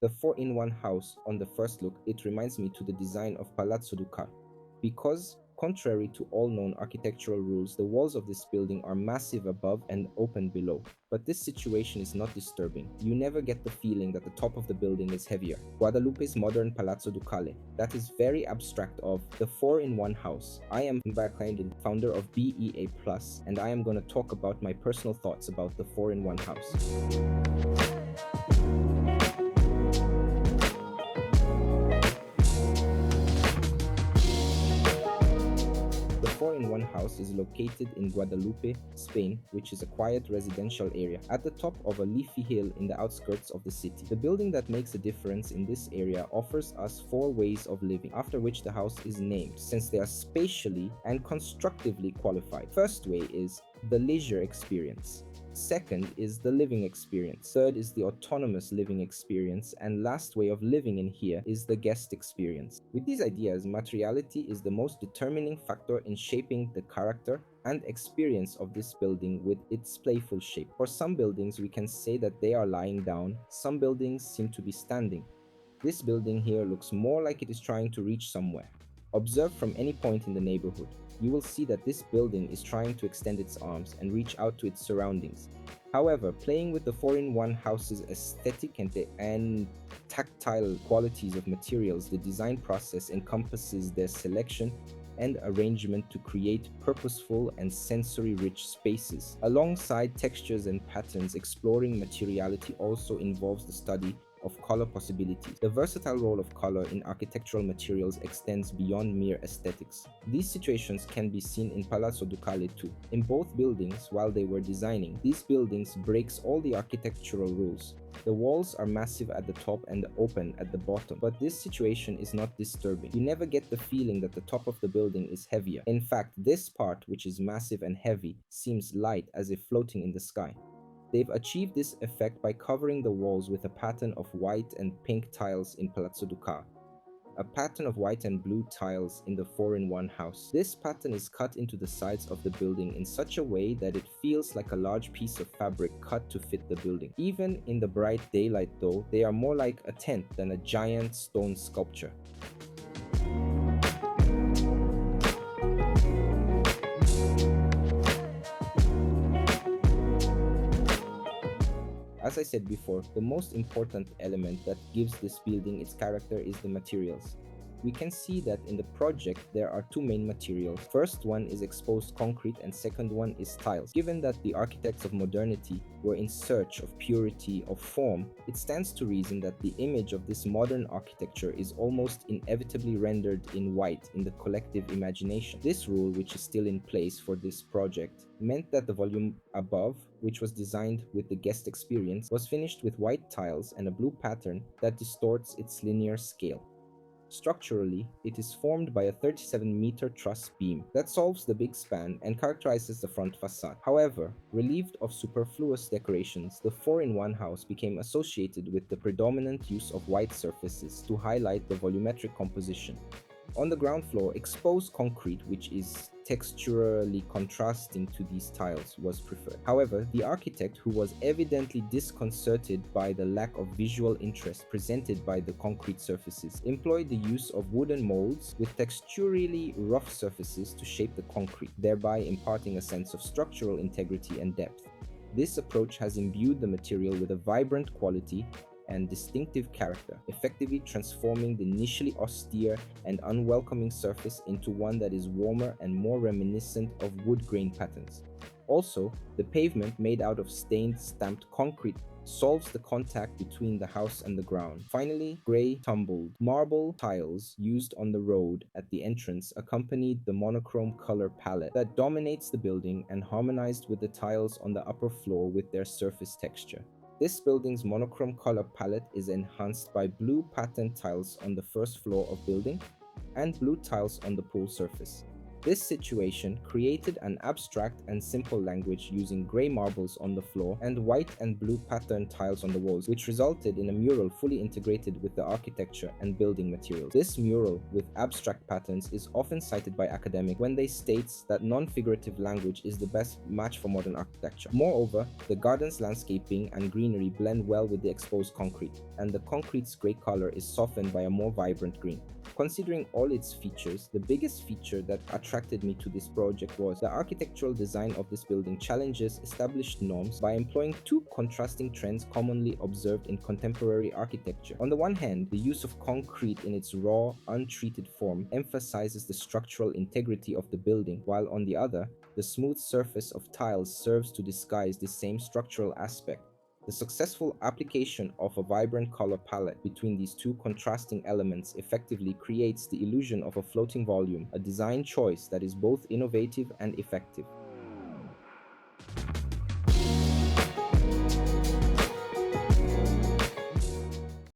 The 4-in-1 house, on the first look, it reminds me to the design of Palazzo Ducale. Because, contrary to all known architectural rules, the walls of this building are massive above and open below. But this situation is not disturbing. You never get the feeling that the top of the building is heavier. Guadalupe's modern Palazzo Ducale, that is very abstract of the 4-in-1 house. I am Mbakland, founder of BEA+, and I am going to talk about my personal thoughts about the 4-in-1 house. The 4-in-1 house is located in Guadalupe, Spain, which is a quiet residential area at the top of a leafy hill in the outskirts of the city. The building that makes a difference in this area offers us 4 ways of living, after which the house is named, since they are spatially and constructively qualified. First way is the leisure experience. Second is the living experience. Third is the autonomous living experience. And last way of living in here is the guest experience. With these ideas, materiality is the most determining factor in shaping the character and experience of this building with its playful shape. For some buildings, we can say that they are lying down. Some buildings seem to be standing. This building here looks more like it is trying to reach somewhere. Observe from any point in the neighborhood. You will see that this building is trying to extend its arms and reach out to its surroundings. However, playing with the 4-in-1 house's aesthetic and tactile qualities of materials, the design process encompasses their selection and arrangement to create purposeful and sensory-rich spaces. Alongside textures and patterns, exploring materiality also involves the study of color possibilities. The versatile role of color in architectural materials extends beyond mere aesthetics. These situations can be seen in Palazzo Ducale too. In both buildings, while they were designing, these buildings breaks all the architectural rules. The walls are massive at the top and open at the bottom, but this situation is not disturbing. You never get the feeling that the top of the building is heavier. In fact, this part, which is massive and heavy, seems light as if floating in the sky. They've achieved this effect by covering the walls with a pattern of white and pink tiles in Palazzo Ducale, a pattern of white and blue tiles in the 4-in-1 house. This pattern is cut into the sides of the building in such a way that it feels like a large piece of fabric cut to fit the building. Even in the bright daylight though, they are more like a tent than a giant stone sculpture. As I said before, the most important element that gives this building its character is the materials. We can see that in the project there are 2 main materials. First one is exposed concrete and second one is tiles. Given that the architects of modernity were in search of purity of form, it stands to reason that the image of this modern architecture is almost inevitably rendered in white in the collective imagination. This rule, which is still in place for this project, meant that the volume above, which was designed with the guest experience, was finished with white tiles and a blue pattern that distorts its linear scale. Structurally, it is formed by a 37-meter truss beam that solves the big span and characterizes the front facade. However, relieved of superfluous decorations, the 4-in-1 house became associated with the predominant use of white surfaces to highlight the volumetric composition. On the ground floor, exposed concrete, which is texturally contrasting to these tiles, was preferred. However, the architect, who was evidently disconcerted by the lack of visual interest presented by the concrete surfaces, employed the use of wooden molds with texturally rough surfaces to shape the concrete, thereby imparting a sense of structural integrity and depth. This approach has imbued the material with a vibrant quality and distinctive character, effectively transforming the initially austere and unwelcoming surface into one that is warmer and more reminiscent of wood grain patterns. Also, the pavement made out of stained stamped concrete solves the contact between the house and the ground. Finally, grey tumbled marble tiles used on the road at the entrance accompanied the monochrome color palette that dominates the building and harmonized with the tiles on the upper floor with their surface texture. This building's monochrome color palette is enhanced by blue pattern tiles on the first floor of building and blue tiles on the pool surface. This situation created an abstract and simple language using gray marbles on the floor and white and blue patterned tiles on the walls, which resulted in a mural fully integrated with the architecture and building materials. This mural with abstract patterns is often cited by academics when they state that non-figurative language is the best match for modern architecture. Moreover, the garden's landscaping and greenery blend well with the exposed concrete, and the concrete's gray color is softened by a more vibrant green. Considering all its features, the biggest feature that attracted me to this project was the architectural design of this building challenges established norms by employing two contrasting trends commonly observed in contemporary architecture. On the one hand, the use of concrete in its raw, untreated form emphasizes the structural integrity of the building, while on the other, the smooth surface of tiles serves to disguise the same structural aspect. The successful application of a vibrant color palette between these two contrasting elements effectively creates the illusion of a floating volume, a design choice that is both innovative and effective.